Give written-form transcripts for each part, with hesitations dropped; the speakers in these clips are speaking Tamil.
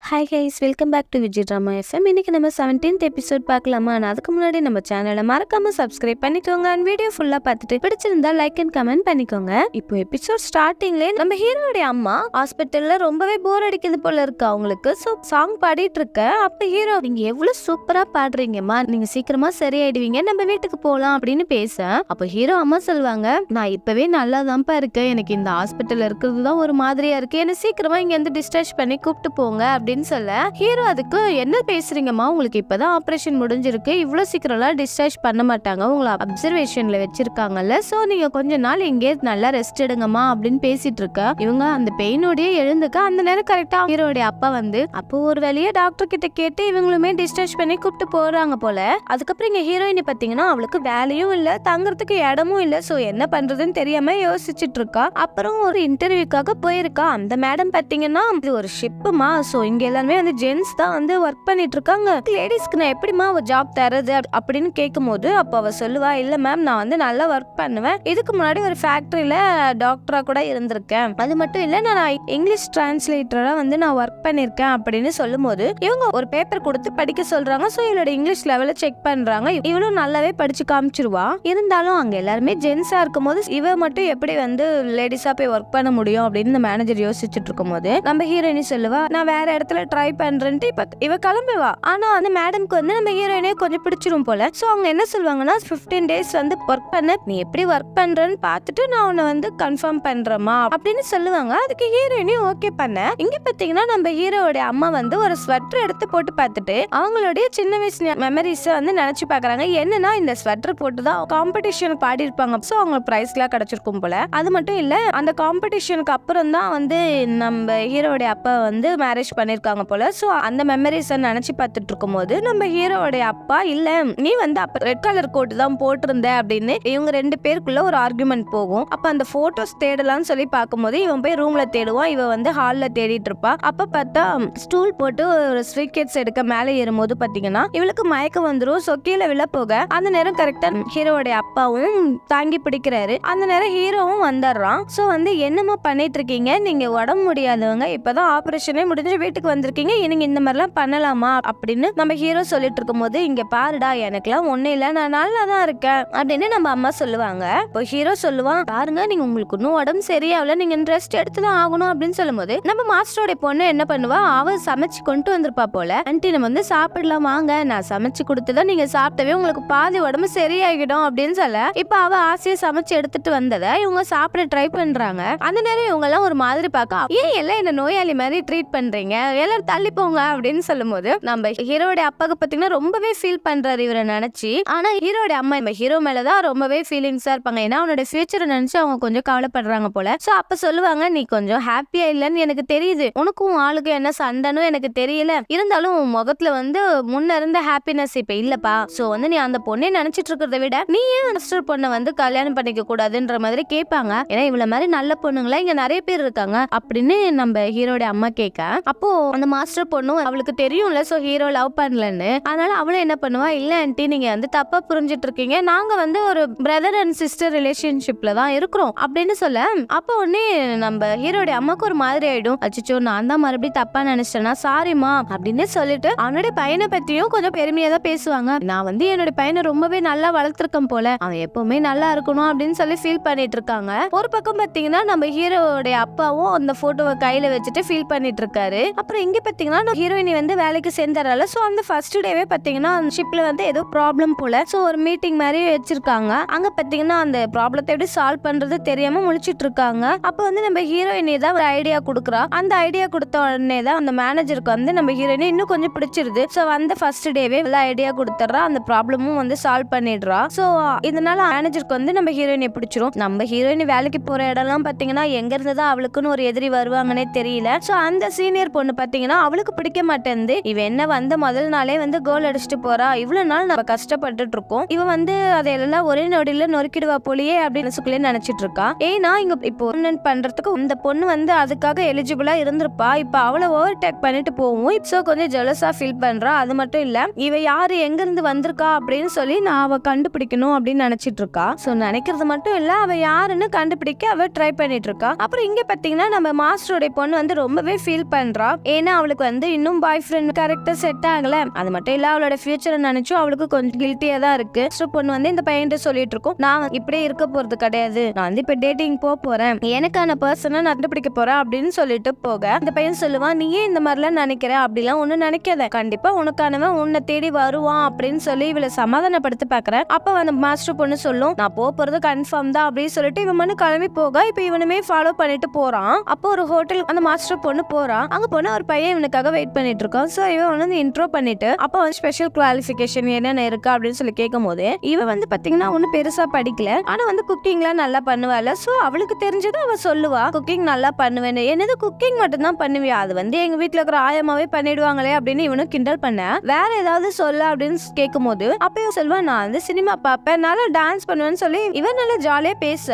Hi guys, welcome back to Vijay drama FM. இன்னைக்கு நம்ம 17th எபிசோட் பார்க்கலாமா? நான் அதுக்கு முன்னாடி நம்ம சேனலை மறக்காம சப்ஸ்கிரைப் பண்ணிக்கோங்க அண்ட் வீடியோ ஃபுல்லா பார்த்துட்டு பிடிச்சிருந்தா லைக் அண்ட் கமெண்ட் பண்ணிக்கோங்க. இப்போ எபிசோட் ஸ்டார்டிங்ல நம்ம ஹீரோடைய அம்மா ஹாஸ்பிட்டல்ல ரொம்பவே போர் அடிக்குது போல இருக்கு அவங்களுக்கு. ஸோ சாங் பாடிட்டு இருக்க அப்ப ஹீரோ, நீங்க எவ்வளவு சூப்பரா பாடுறீங்கம்மா, நீங்க சீக்கிரமா சரியாயிடுவீங்க, நம்ம வீட்டுக்கு போலாம் அப்படின்னு பேச அப்ப ஹீரோ அம்மா சொல்லுவாங்க, நான் இப்பவே நல்லாதான்ப்பா இருக்கேன், எனக்கு இந்த ஹாஸ்பிட்டல் இருக்கிறது தான் ஒரு மாதிரியா இருக்கு, என்ன சீக்கிரமா இங்க இருந்து டிஸ்சார்ஜ் பண்ணி கூப்பிட்டு போங்க அப்படின்னு சொல்ல ஹீரோ, அதுக்கு என்ன பேசுறீங்கம்மா, உங்களுக்கு இப்பதான் ஆபரேஷன் முடிஞ்சிருக்கு, இவ்வளவு சீக்கிரம்லாம் டிஸ்சார்ஜ் பண்ண மாட்டாங்க, உங்களை அப்சர்வேஷன்ல வச்சிருக்காங்கல்ல, சோ நீங்க கொஞ்ச நாள் இங்கே நல்லா ரெஸ்ட் எடுங்கம்மா அப்படின்னு பேசிட்டு இருக்க இவங்க அந்த பெயினோடய எழுந்துக்க அந்த நேரம் கரெக்டா ஹீரோடைய அப்பா வந்து அப்போ ஒரு வேலையை டாக்டர் கிட்ட கேட்டு இவங்களுமே டிஸ்சார்ஜ் பண்ணி கூப்பிட்டு போறாங்க போல. அதுக்கப்புறம் இங்க ஹீரோயினி பாத்தீங்கன்னா அவளுக்கு வேலையும் இல்ல, தங்குறதுக்கு இடமும் இல்ல, சோ என்ன பண்றதுன்னு தெரியாம யோசிச்சுட்டு இருக்கா. அப்புறம் ஒரு இன்டர்வியூக்காக போயிருக்கா. அந்த மேடம் பாத்தீங்கன்னா இது ஒரு ஷிப்புமா, சோ இங்க எல்லாருமே வந்து ஜென்ஸ் தான் வந்து ஒர்க் பண்ணிட்டு இருக்காங்க, லேடிஸ்க்கு நான் எப்படிமா ஒரு ஜாப் தரது அப்படின்னு கேட்கும் போது அப்ப அவ சொல்லுவா, இல்ல மேம் நான் வந்து நல்லா ஒர்க் பண்ணுவேன், இதுக்கு முன்னாடி ஒரு ஃபேக்டரியில டாக்டரா கூட இருந்திருக்கேன், அது மட்டும் இல்ல நான் இங்கிலீஷ் டிரான்ஸ்லேட்டரா வந்து நான் ஒர்க் பண்ணிருக்கேன் அப்படின்னு சொல்லும் போது இவங்க ஒரு பேப்பர் கொடுத்து படிக்க சொல்றாங்க. சோ இவளோட இங்கிலீஷ் லெவல செக் பண்றாங்க. இவளும் நல்லாவே படிச்சு காமிச்சிருவா. இருந்தாலும் அங்க எல்லாருமே ஜென்ஸா இருக்கும் போது இவ மட்டும் எப்படி வந்து லேடிஸா போய் ஒர்க் பண்ண முடியும் அப்படின்னு இந்த மேனேஜர் யோசிச்சுட்டு இருக்கும் போது நம்ம ஹீரோயினி சொல்லுவா, நான் வேற இடத்துல ட்ரை பண்றேன்ட்டு இப்ப இவ கிளம்புவா. ஆனா அந்த மேடம்க்கு வந்து நம்ம ஹீரோயினே கொஞ்சம் பிடிச்சிரும் போல. சோ அவங்க என்ன சொல்லுவாங்கன்னா, 15 days வந்து ஒர்க் பண்ண, நீ எப்படி ஒர்க் பண்றன்னு பார்த்துட்டு நான் உன்னை வந்து கன்ஃபார்ம் பண்றேமா அப்படின்னு சொல்லுவாங்க. அதுக்கு ஹீரோயினி ஓகே பண்ண. இங்க பாத்தீங்கன்னா நம்ம ஹீரோட அம்மா வந்து ஒரு ஸ்வெட்டர் எடுத்து போட்டு பார்த்துட்டு அவங்களுடைய சின்ன வயசு மெமரிஸ் வந்து நினைச்சு பாக்குறாங்க. என்னன்னா இந்த ஸ்வெட்டர் போட்டுதான் காம்படிஷன் பாடி இருப்பாங்க, சோ அவங்க பிரைஸ் எல்லாம் கிடைச்சிருக்கும் போல. அது மட்டும் இல்ல, அந்த காம்படிஷனுக்கு அப்புறம் தான் வந்து நம்ம ஹீரோட அப்பா வந்து மேரேஜ் பண்ணிருக்காங்க போல. சோ அந்த மெமரிஸ் நினைச்சு பார்த்துட்டு இருக்கும் போது நம்ம ஹீரோடைய அப்பா, இல்ல நீ வந்து அப்ப ரெட் கலர் கோட் தான் போட்டிருந்த அப்படின்னு இவங்க ரெண்டு பேருக்குள்ள ஒரு ஆர்குமெண்ட் போகும். அப்ப அந்த போட்டோஸ் தேடலாம்னு சொல்லி பார்க்கும்போது இவன் போய் ரூம்ல தேடுவான், இவ வந்து ஹால்ல தேடிட்டு இருப்பா. அப்ப பார்த்தா ஸ்டூல் போட்டு ஒரு ஸ்வீட்கேட்ஸ் எடுக்க மேலே ஏறும்போது பாத்தீங்கன்னா இவளுக்கு மயக்கம் வந்துரும். சோ கீழே விழ போக அந்த நேரம் கரெக்டா ஹீரோடைய அப்பாவும் தாங்கி பிடிக்கிறாரு. அந்த நேரம் ஹீரோவும் வந்துடுறான். சோ வந்து என்னமா பண்ணிட்டு இருக்கீங்க, நீங்க உடம்பு முடியாதவங்க, இப்பதான் ஆபரேஷனே முடிஞ்சு வீட்டுக்கு வந்திருக்கீங்க, நீங்க இந்த மாதிரிலாம் பண்ணலாமா அப்படின்னு நம்ம ஹீரோ சொல்லிட்டு இருக்கும் போது, இங்க பாருடா எனக்குலாம் ஒண்ணு இல்ல, நான் நல்லா தான் இருக்கேன் அப்படின்னு நம்ம அம்மா சொல்லுவாங்க. இப்போ ஹீரோ சொல்லுவான், பாருங்க நீங்க உங்களுக்கு இன்னும் உடம்பு சரியாவல, நீங்க ரெஸ்ட் எடுத்துதான் ஆகணும் அப்படின்னு சொல்லும் போது நம்ம மாஸ்டரோட பொண்ணு என்ன பண்ணுவா, அவ சமைச்சு கொண்டு வந்திருப்பா போல. ஆன்ட்டி நம்ம வந்து சாப்பிடலாம் வாங்க, நான் சமைச்சு கொடுத்துதான் நீங்க சாப்பிட்டவே உங்களுக்கு பாதி உடம்பு சரியாகிடும் அப்படின்னு சொல்ல இப்ப அவ ஆசையா சமைச்சு எடுத்துட்டு வந்ததை இவங்க சாப்பிட ட்ரை பண்றாங்க. அந்த நேரம் இவங்க எல்லாம் ஒரு மாதிரி பார்க்க, ஏன் எல்லாம் என்ன நோயாளி மாதிரி ட்ரீட் பண்றீங்க, எல்லாரும் தள்ளி போங்க அப்படின்னு சொல்லும் போது நம்ம ஹீரோட அப்பாக்கு பாத்தீங்கன்னா ரொம்பவே ஃபீல் பண்றாரு இவரை நினைச்சு. ஆனா ஹீரோட அம்மா நம்ம ஹீரோ மேலதான் ரொம்பவே ஃபீலிங்ஸா இருப்பாங்க, ஏன்னா அவனோட ஃபியூச்சரை நினைச்சு அவங்க கொஞ்சம் கவலைப்படுறாங்க போல. சோ அப்ப சொல்லுவாங்க, நீ கொஞ்சம் ஹாப்பியா இல்லன்னு எனக்கு தெரியுது, உனக்கும் ஆளுக்கும் என்ன சண்டைன்னு எனக்கு தெரியல, இருந்தாலும் உன் முகத்துல வந்து முன்ன இருந்த ஹாப்பினஸ் இப்ப இல்லப்பா. சோ வந்து நீ அந்த பொண்ணை நினைச்சிட்டு இருக்கிறத விட நீ ஏன் மாஸ்டர் பொண்ணை வந்து கல்யாணம் பண்ணிக்க கூடாதுன்ற மாதிரி கேட்பாங்க, ஏன்னா இவ்வளவு மாதிரி நல்ல பொண்ணுங்களா இங்க நிறைய பேர் இருக்காங்க அப்படின்னு நம்ம ஹீரோட அம்மா கேட்க அப்போ அந்த மாஸ்டர் பொண்ணும் அவளுக்கு தெரியும்ல, சோ ஹீரோ லவ் பண்ணலன்னு, அதனால அவளும் என்ன பண்ணுவா, இல்ல ஆன்ட்டி நீங்க வந்து தப்பா புரிஞ்சிட்டு இருக்கீங்க, நாங்க வந்து ஒரு பிரதர் அண்ட் சிஸ்டர் ரிலேஷன்ஷிப்ல தான் இருக்கிறோம் அப்படின்னு சொல்ல அப்போ உடனே நம்ம ஹீரோட அம்மாக்கு ஒரு மாதிரி ஆயிடும், அச்சோ நான் தான் மறுபடியும் தப்பா நினைச்சேன்னா சாரிமா அப்படின்னு சொல்லிட்டு அவனுடைய பையனை பத்தியும் கொஞ்சம் பெருமையா தான் பேசுவாங்க. நான் வந்து என்னோட பையனை ரொம்பவே நல்லா வளர்த்திருக்கேன் போல, அவன் எப்பவுமே நல்லா இருக்கணும் அப்படின்னு சொல்லி ஃபீல் பண்ணிட்டு இருக்காங்க. ஒரு பக்கம் பாத்தீங்கன்னா நம்ம ஹீரோட அப்பாவும் அந்த போட்டோவை கையில வச்சுட்டு ஃபீல் பண்ணிட்டு இருக்காரு. அப்புறம் இங்க பாத்தீங்கன்னா ஹீரோயினி வந்து வேலைக்கு சேர்ந்துறால. சோ அந்த ஃபர்ஸ்ட் டேவே பாத்தீங்கன்னா அந்த ஷிப்ல வந்து ஏதோ ப்ராப்ளம் போல. சோ ஒரு மீட்டிங் மாதிரி வச்சிருக்காங்க. அங்க பாத்தீங்கன்னா அந்த ப்ராப்ளத்தை எப்படி சால்வ் பண்றது தெரியாம முழிச்சிட்டு இருக்காங்க. அப்ப வந்து நம்ம ஹீரோயினி தான் ஒரு ஐடியா கொடுக்குறா. அந்த ஐடியா கொடுத்த உடனே தான் அந்த மேனேஜருக்கு வந்து நம்ம ஹீரோயினி இன்னும் கொஞ்சம் பிடிச்சிருது. சோ அந்த ஃபர்ஸ்ட் டேவே எல்லா ஐடியா கொடுத்துறா, அந்த ப்ராப்ளமும் வந்து சால்வ் பண்ணிடுறா. சோ இதனால மேனேஜருக்கு வந்து நம்ம ஹீரோயினை பிடிச்சிரும். நம்ம ஹீரோயினி வேலைக்கு போற இடம்லாம் பாத்தீங்கன்னா எங்க இருந்துதான் அவளுக்குன்னு ஒரு எதிரி வருவாங்கன்னே தெரியல. சோ அந்த சீனியர் பொண்ணு பாத்தீங்கன்னா அவளுக்கு பிடிக்க மாட்டேங்குது, இவ என்ன வந்து முதல் நாளே வந்து கோல் அடிச்சுட்டு போறா, இவ்வளவு நாள் நம்ம கஷ்டப்பட்டுட்டு இருக்கோம், இவ வந்து அதையெல்லாம் ஒரே நொடியில நொறுக்கிடுவா போலியே அப்படின்னு சுக்குள்ளே நினைச்சிட்டு இருக்கா. ஏன்னா இங்க இப்போ பண்றதுக்கு இந்த பொண்ணு வந்து அதுக்காக எலிஜிபிளா இருந்திருப்பா, இப்ப அவளை ஓவர் டேக் பண்ணிட்டு போவும். இப்போ கொஞ்சம் ஜெலஸா ஃபீல் பண்றா. அது மட்டும் இல்ல, இவ யாரு எங்க இருந்து வந்திருக்கா அப்படின்னு சொல்லி நான் அவ கண்டுபிடிக்கணும் அப்படின்னு நினைச்சிட்டு இருக்கா. சோ நினைக்கிறது மட்டும் இல்ல, அவ யாருன்னு கண்டுபிடிக்க அவ ட்ரை பண்ணிட்டு இருக்கா. அப்புறம் இங்க பாத்தீங்கன்னா நம்ம மாஸ்டரோட பொண்ணு வந்து ரொம்பவே ஃபீல் பண்றா. ஏன்னா அவளுக்கு வந்து இன்னும் பாய் ஃப்ரெண்ட் கேரக்டர் செட் ஆகல. அது மட்டும் இல்ல அவளோட ஃபியூச்சரை நினைச்சும் அவளுக்கு கொஞ்சம் கில்ட்டியா தான் இருக்கு. பொண்ணு வந்து இந்த பையன்ட்டு சொல்லிட்டு இருக்கும், நான் இப்படியே இருக்க போறது கிடையாது, நான் வந்து இப்ப டேட்டிங் போறேன், எனக்கான பர்சனை நான் கண்டுபிடிக்க போறேன் அப்படின்னு சொல்லிட்டு போக இந்த பையன் சொல்லுவான், நீ ஏன் இந்த மாதிரிலாம் நினைக்கிற, அப்படிலாம் ஒண்ணு நினைக்காத, கண்டிப்பா உனக்கானவன் உன்னை தேடி வருவான் அப்படின்னு சொல்லி இவளை சமாதானப்படுத்த பாக்குறேன். அப்ப அந்த மாஸ்டர் பொண்ணு சொல்லும், நான் போறது கன்ஃபார்ம் தான் அப்படின்னு சொல்லிட்டு இவன் மனு கிளம்பி போக இப்ப இவனுமே ஃபாலோ பண்ணிட்டு போறான். அப்போ ஒரு ஹோட்டல் அந்த மாஸ்டர் பொண்ணு போறான். அங்க போனா ஒரு பையன் இவனுக்காக வெயிட் பண்ணிட்டு இருக்கான். சோ இவன் வந்து இன்ட்ரோ பண்ணிட்டு அப்ப வந்து ஸ்பெஷல் குவாலிஃபிகேஷன் என்னென்ன இருக்கு அப்படின்னு சொல்லி கேட்கும் போது இவன் வந்து பாத்தீங்கன்னா ஒண்ணு பெருசா படிக்கல, ஆனா வந்து குக்கிங்லாம் நல்லா பண்ணுவாள். சோ அவளுக்கு தெரிஞ்சது அவ சொல்லுவா, குக்கிங் நல்லா பண்ணுவேன்னு. என்னது குக்கிங் மட்டும் தான் பண்ணுவியா, அது வந்து எங்க வீட்டுல இருக்கிற ஆயமாவே பண்ணிடுவாங்களே அப்படின்னு இவனும் கிண்டல் பண்ண. வேற ஏதாவது சொல்ல அப்படின்னு கேட்கும் போது அப்பயும் சொல்லுவா, நான் வந்து சினிமா பார்ப்பேன், நல்லா டான்ஸ் பண்ணுவேன்னு சொல்லி இவன் நல்லா ஜாலியா பேச.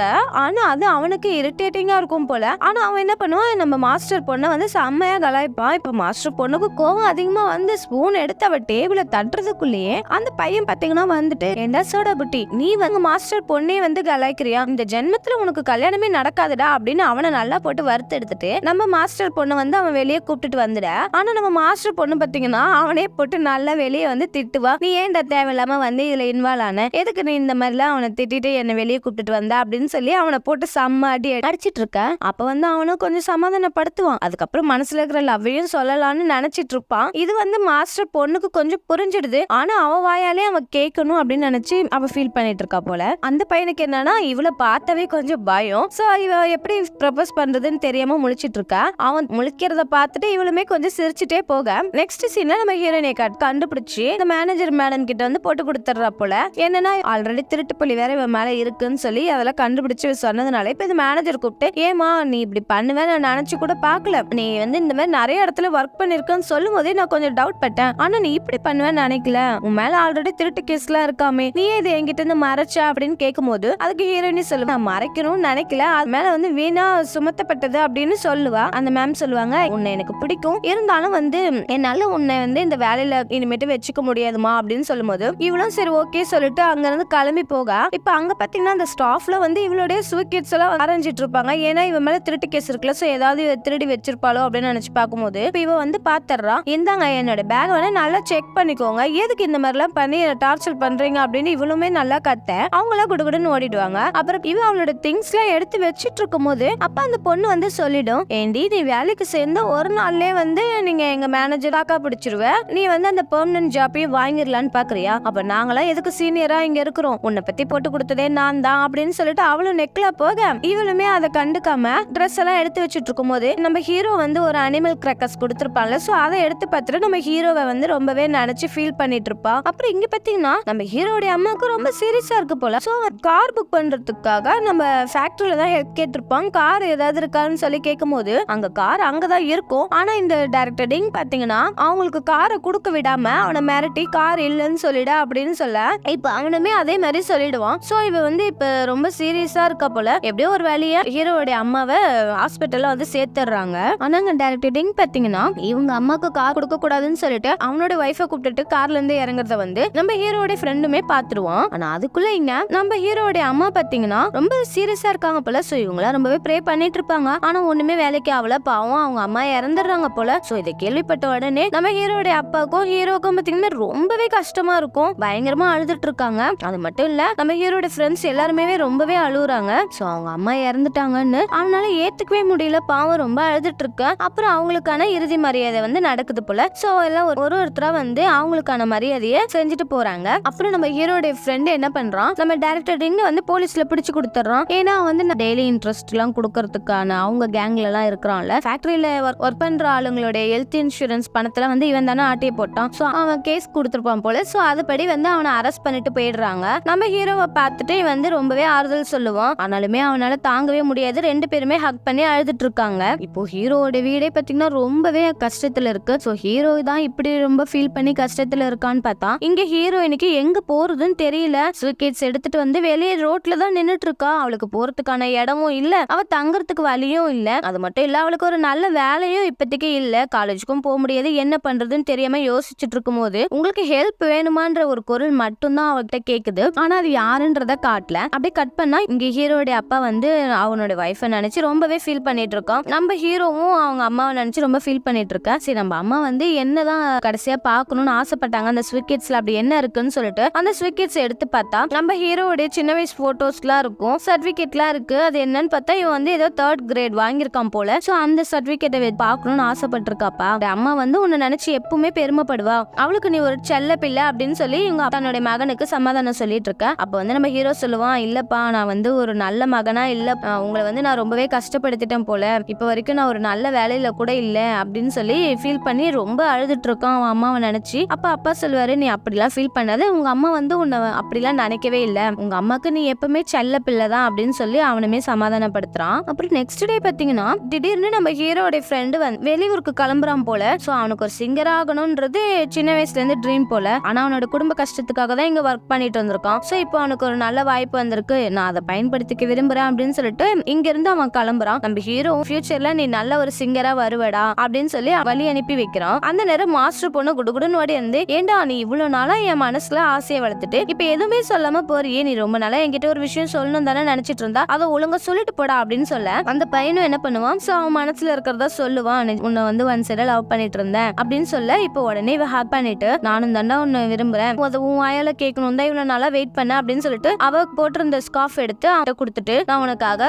ஆனா அது அவனுக்கு இரிட்டேட்டிங்கா இருக்கும் போல. ஆனா அவன் என்ன பண்ணுவான், நம்ம மாஸ்டர் பொண்ணை வந்து செம்மையா கலாய்ப்பான். இப்ப மாஸ்டர் பொண்ணுக்கு கோவம் அதிகமா வந்து ஸ்பூன் எடுத்து அவ டேபிள தட்டுறதுக்குள்ளேயே அந்த பையன் பாத்தீங்கன்னா வந்துட்டு, என்ன சோடா புட்டி, நீ வந்து மாஸ்டர் பொண்ணே வந்து கலாய்க்கிறியா, இந்த ஜென்மத்துல உனக்கு கல்யாணமே நடக்காதுடா அப்படின்னு அவனை நல்லா போட்டு வறுத்து எடுத்துட்டு நம்ம மாஸ்டர் பொண்ணை வந்து அவன் வெளியே கூப்பிட்டுட்டு வந்துட. ஆனா நம்ம மாஸ்டர் பொண்ணு பாத்தீங்கன்னா அவனே போட்டு நல்லா வெளியே வந்து திட்டுவா, நீ ஏன்டா தேவையில்லாம வந்து இதுல இன்வால்வ் ஆன, எதுக்கு நீ இந்த மாதிரிலாம் அவனை திட்டிட்டு என்னை வெளியே கூப்பிட்டுட்டு வந்த அப்படின்னு சொல்லி அவனை போட்டு செம்ம அடி அடிச்சிட்டு இருக்க. அப்ப வந்து அவனும் கொஞ்சம் சமாதானப்படுத்துவான். அதுக்கப்புறம் மனசுல இருக்கிற லவ்வையும் சொல்லலாம்னு நினைச்சிட்டு இருப்பான். இது வந்து மாஸ்டர் பொண்ணுக்கு கொஞ்சம் புரிஞ்சிடுது. ஆனா அவ வாயாலே அவன் கேட்கணும் அப்படின்னு நினைச்சு அவ ஃபீல் பண்ணிட்டு இருக்கா போல. அந்த பையனுக்கு என்னன்னா இவளை பார்த்தவே கொஞ்சம் பயம். சோ இவ எப்படி ப்ரப்போஸ் பண்றதுன்னு தெரியாம முழிச்சிட்டு இருக்கா. அவன் முழிக்கிறத பார்த்துட்டு இவளுமே கொஞ்சம் சிரிச்சுட்டே போக நெக்ஸ்ட் சீன்ல நம்ம ஹீரோயினை கண்டுபிடிச்சு இந்த மேனேஜர் மேடம் கிட்ட வந்து போட்டு கொடுத்துறா போல. என்னன்னா ஆல்ரெடி திருட்டு புள்ளி வேற இவன் மேல இருக்குன்னு சொல்லி அதெல்லாம் கண்டுபிடிச்சு சொன்னதுனால இப்ப இந்த மேனேஜர் கூப்பிட்டு, ஏமா நீ இப்படி பண்ணுவேன் நான் நினைச்சு கூட பாக்கல, நீ வந்து இந்த மாதிரி நிறைய இடத்துல ஒர்க் பண்ணிருக்கன்னு சொல்லும் போதே நான் கொஞ்சம் டவுட் பட்டேன், ஆனா நீ இப்படி பண்ணுவேன்னு நினைக்கல, உன் மேல ஆல்ரெடி திருட்டு கேஸ் எல்லாம் இருக்காமே, நீ இது என்கிட்ட இருந்து மறைச்சா அப்படின்னு கேட்கும் போது அதுக்கு ஹீரோயினி சொல்லுவா, நான் மறைக்கணும்னு நினைக்கல, அது மேல வந்து வீணா சுமத்தப்பட்டது அப்படின்னு சொல்லுவா. அந்த மேம் சொல்லுவாங்க, உன்னை எனக்கு பிடிக்கும், இருந்தாலும் வந்து என்னால உன்னை வந்து இந்த வேலையில இனிமேட்டு வச்சுக்க முடியாதுமா அப்படின்னு சொல்லும் போது இவளும் சரி ஓகே சொல்லிட்டு அங்க இருந்து கிளம்பி போக. இப்ப அங்க பாத்தீங்கன்னா அந்த ஸ்டாஃப்ல வந்து இவளுடைய சூட்கேஸ் எல்லாம் அரைஞ்சிட்டு இருப்பாங்க. ஏன்னா இவன் மேல திருட்டு கேஸ் இருக்குல்ல, சோ ஏதாவது திருடி வச்சிருப்பாளோ அப்படின்னு நினைச்சு பார்க்கும்போது இப்ப இவ வந்து பாத்துறா, இந்தாங்க என்னோட பேக் வேணா நல்லா செக் பண்ணிக்கோங்க, எதுக்கு இந்த மாதிரி எல்லாம் பண்ணி டார்ச்சர் பண்றீங்க அப்படின்னு இவளுமே நல்லா கத்த. அவங்களா குடுகுடுன்னு ஓடிடுவாங்க. அப்புறம் இவ அவளோட திங்ஸ் எல்லாம் எடுத்து வச்சிட்டு இருக்கும் போது அப்ப அந்த பொண்ணு வந்து சொல்லிடும், ஏண்டி நீ வேலைக்கு சேர்ந்த ஒரு நாள்லயே வந்து நீங்க எங்க மேனேஜர் ஆக்கா பிடிச்சிருவ, நீ வந்து அந்த பெர்மனன்ட் ஜாப்பையும் வாங்கிடலான்னு பாக்குறியா, அப்ப நாங்களாம் எதுக்கு சீனியரா இங்க இருக்கிறோம், உன்னை பத்தி போட்டு கொடுத்ததே நான் தான் அப்படின்னு சொல்லிட்டு அவளும் நெக்ல போக இவளுமே அதை கண்டுக்காம ட்ரெஸ் எல்லாம் எடுத்து வச்சிட்டு இருக்கும் போது நம்ம ஹீரோ வந்து ஒரு அனிமல் கிராக்கர்ஸ் கொடுத்திருப்பாங்கல்ல, சோ அதை எடுத்து பார்த்துட்டு நம்ம ஹீரோவை வந்து ரொம்பவே நினைச்சு ஃபீல் பண்ணிட்டு இருப்பா. அப்புறம் இங்க பாத்தீங்கன்னா நம்ம ஹீரோடைய அம்மாவுக்கு ரொம்ப சீரியஸா இருக்கு போல. சோ கார் புக் பண்றதுக்காக நம்ம ஃபேக்டரியில தான் கேட்டிருப்பாங்க, கார் ஏதாவது இருக்கான்னு சொல்லி கேட்கும் போது அங்க கார் அங்கதான் இருக்கும். ஆனா இந்த டைரக்டர் டிங் பாத்தீங்கன்னா அவங்களுக்கு காரை கொடுக்க விடாம அவனை மிரட்டி கார் இல்லைன்னு சொல்லிட அப்படின்னு சொல்ல இப்ப அவனுமே அதே மாதிரி சொல்லிடுவான். சோ இவ வந்து இப்ப ரொம்ப சீரியஸா இருக்கா போல. எப்படியோ ஒரு வேலைய ஹீரோடைய அம்மாவை ஹாஸ்பிட்டல்ல வந்து சேர்த்துறாங்க. ஆனா டைரக்டர் டிங் பாத்தீங்கன்னா இவங்க அம்மாக்கு கார் கொடுக்க கூடாதுன்னு சொல்லிட்டு அவனோட வைஃபை கூப்பிட்டுட்டு கார்ல இருந்து இறங்குறத வந்து நம்ம ஹீரோட ஃப்ரெண்டுமே பாத்துருவான். ஆனா அதுக்குள்ள இங்க நம்ம ஹீரோட அம்மா பாத்தீங்கன்னா ரொம்ப சீரியஸா இருக்காங்க போல. சோ இவங்கள ரொம்பவே ப்ரே பண்ணிட்டு இருப்பாங்க. ஆனா ஒண்ணுமே வேலைக்கு ஆகல, பாவம் அவங்க அம்மா இறந்துடுறாங்க போல. சோ இதை கேள்விப்பட்ட உடனே நம்ம ஹீரோட அப்பாவுக்கும் ஹீரோக்கும் பாத்தீங்கன்னா ரொம்பவே கஷ்டமா இருக்கும், பயங்கரமா அழுதுட்டு இருக்காங்க. அது மட்டும் இல்ல நம்ம ஹீரோட ஃப்ரெண்ட்ஸ் எல்லாருமே ரொம்பவே அழுகுறாங்க. சோ அவங்க அம்மா இறந்துட்டாங்கன்னு அவனால ஏத்துக்கவே முடியல, பாவம் ரொம்ப அழுதுட்டு இருக்க. அப்புறம் அவங்களுக்கான இறுதி மரியாதை வந்து நடக்குது போல. சோ எல்லாம் ஒருத்தரா வந்து அவங்களுக்கான மரியாதையை செஞ்சுட்டு போறாங்க. அப்புறம் நம்ம ஹீரோட ஃப்ரெண்ட் என்ன பண்றான், நம்ம டைரக்டர் டிங் வந்து போலீஸ்ல பிடிச்சு கொடுத்துறான். ஏன்னா வந்து டெய்லி இன்ட்ரெஸ்ட் எல்லாம் கொடுக்கறதுக்கான அவங்க கேங்ல எல்லாம் இருக்கிறான்ல, ஃபேக்டரியில ஒர்க் பண்ற ஆளுங்களோட ஹெல்த் இன்சூரன்ஸ் பணத்துல வந்து இவன் தானே ஆட்டிய போட்டான். சோ அவன் கேஸ் கொடுத்துருப்பான் போல. சோ அதுபடி வந்து அவனை அரெஸ்ட் பண்ணிட்டு போயிடுறாங்க. நம்ம ஹீரோவை பார்த்துட்டு வந்து ரொம்பவே ஆறுதல் சொல்லுவான். ஆனாலுமே அவனால தாங்கவே முடியாது, ரெண்டு பேருமே ஹக் பண்ணி அழுதுட்டு இருக்காங்க. இப்போ ஹீரோட வீடே பாத்தீங்கன்னா ரொம்பவே கஷ்டத்துல இருக்கு. சோ ஹீரோ தான் இப்படி ரொம்ப ஃபீல் பண்ணி கஷ்டத்துல இருக்கான்னு பார்த்தா இங்க ஹீரோயினுக்கு எங்க போறதுன்னு தெரியல. சூட்கேஸ் எடுத்துட்டு வந்து வெளியே ரோட்ல தான் நின்னுட்டு இருக்கா. அவளுக்கு போறதுக்கான இடமும் இல்ல, அவ தங்கறதுக்கு வழியும் இல்ல. அது மட்டும் இல்ல அவளுக்கு ஒரு நல்ல வேலையும் இப்போதைக்கு இல்ல, காலேஜுக்கும் போக முடியாது, என்ன பண்றதுன்னு தெரியாம யோசிச்சுட்டு இருக்கும் போது உங்களுக்கு ஹெல்ப் வேணுமான்ற ஒரு குரல் மட்டும் தான் அவகிட்ட கேக்குது. ஆனா அது யாருன்றத காட்டல. அப்படியே கட் பண்ணா இங்க ஹீரோட அப்பா வந்து அவனோட வைஃபை நினைச்சு ரொம்பவே ஃபீல் பண்ணிட்டு இருக்கான். நம்ம ஹீரோவும் அவங்க அம்மாவை நினைச்சு ரொம்ப ரொம்ப ஃபீல் பண்ணிட்டு இருக்கா. சரி நம்ம அம்மா வந்து என்னதான் கடைசியா பாக்கணும்னு ஆசைப்பட்டாங்க அந்த ஸ்வீட் கிட்ஸ்ல அப்படி என்ன இருக்குன்னு சொல்லிட்டு அந்த ஸ்வீட் கிட்ஸ் எடுத்து பார்த்தா நம்ம ஹீரோடைய சின்ன வயசு போட்டோஸ்லாம் இருக்கும், சர்டிபிகேட்லாம் இருக்கு. அது என்னன்னு பார்த்தா இவன் வந்து ஏதோ 3rd கிரேட் வாங்கியிருக்கான் போல. சோ அந்த சர்டிபிகேட்டை பாக்கணும்னு ஆசைப்பட்டிருக்காப்பா. அம்மா வந்து உன்னை நினைச்சு எப்பவுமே பெருமைப்படுவா, அவளுக்கு நீ ஒரு செல்ல பிள்ளை அப்படின்னு சொல்லி இவங்க தன்னுடைய மகனுக்கு சமாதானம் சொல்லிட்டு இருக்க. அப்ப வந்து நம்ம ஹீரோ சொல்லுவான், இல்லப்பா நான் வந்து ஒரு நல்ல மகனா இல்ல, உங்களை வந்து நான் ரொம்பவே கஷ்டப்படுத்திட்டேன் போல, இப்ப வரைக்கும் நான் ஒரு நல்ல வேலையில கூட இல்ல அப்படின்னு சொல்லி ஃபீல் பண்ணி ரொம்ப அழுதுட்டு இருக்கான் அவன் அம்மாவை நினைச்சு. அப்ப அப்பா சொல்லுவாரு, நீ அப்படிலாம் ஃபீல் பண்ணாத, உங்க அம்மா வந்து உன்னை அப்படிலாம் நினைக்கவே இல்ல, உங்க அம்மாக்கு நீ எப்பவுமே செல்ல பிள்ளைதான் அப்படின்னு சொல்லி அவனுமே சமாதானப்படுத்துறான். அப்புறம் நெக்ஸ்ட் டே பாத்தீங்கன்னா திடீர்னு நம்ம ஹீரோட ஃப்ரெண்டு வந்து வெளியூருக்கு கிளம்புறான் போல. சோ அவனுக்கு ஒரு சிங்கர் ஆகணும்ன்றது சின்ன வயசுல இருந்து ட்ரீம் போல. ஆனா அவனோட குடும்ப கஷ்டத்துக்காக தான் இங்க ஒர்க் பண்ணிட்டு வந்திருக்கான். சோ இப்போ அவனுக்கு ஒரு நல்ல வாய்ப்பு வந்திருக்கு, நான் அதை பயன்படுத்திக்க விரும்புறேன் அப்படின்னு சொல்லிட்டு இங்க இருந்து அவன் கிளம்புறான். நம்ம ஹீரோ ஃபியூச்சர்ல நீ நல்ல ஒரு சிங்கரா வருவடா அப்படின்னு சொல்லி வழி அனுப்பி வைக்கிறான். அந்த நேரம் மாஸ்டர் பொண்ணு குடுகுடுன்னு ஓடி வந்து, ஏண்டா நீ இவ்வளவு நாளா என் மனசுல ஆசையை வளர்த்துட்டு இப்ப எதுவுமே சொல்லாம போறியே, நீ ரொம்ப நாளா என்கிட்ட ஒரு விஷயம் சொல்லணும் தானே நினைச்சிட்டு இருந்தா, அதை ஒழுங்கா சொல்லிட்டு போடா அப்படின்னு சொல்ல அந்த பையனும் என்ன பண்ணுவான், சோ அவன் மனசுல இருக்கிறதா சொல்லுவான், உன்னை வந்து ஒன் சைடா லவ் பண்ணிட்டு இருந்தேன் அப்படின்னு சொல்ல, இப்போ உடனே இவ ஹேக் பண்ணிட்டு நானும் தாண்டா உன்னை விரும்புறேன், உன் வாயால கேட்கணும் தான் இவ்வளவு நாளா வெயிட் பண்ண அப்படின்னு சொல்லிட்டு அவ போட்டிருந்த ஸ்கார்ஃப் எடுத்து அவட்ட கொடுத்துட்டு, நான் உனக்காக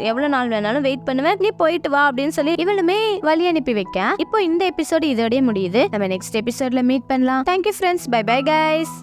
எவ்வளவு நாள் வேணாலும் வெயிட் பண்ணுவேன், நீ போயிட்டு வா அப்படின்னு சொல்லி இவளுமே வழி அனுப்பி வைக்க. இப்போ இந்த எபிசோடு இதோடய முடியுது. நம்ம நெக்ஸ்ட் எபிசோட்ல மீட் பண்ணலாம். Thank you friends, bye bye guys.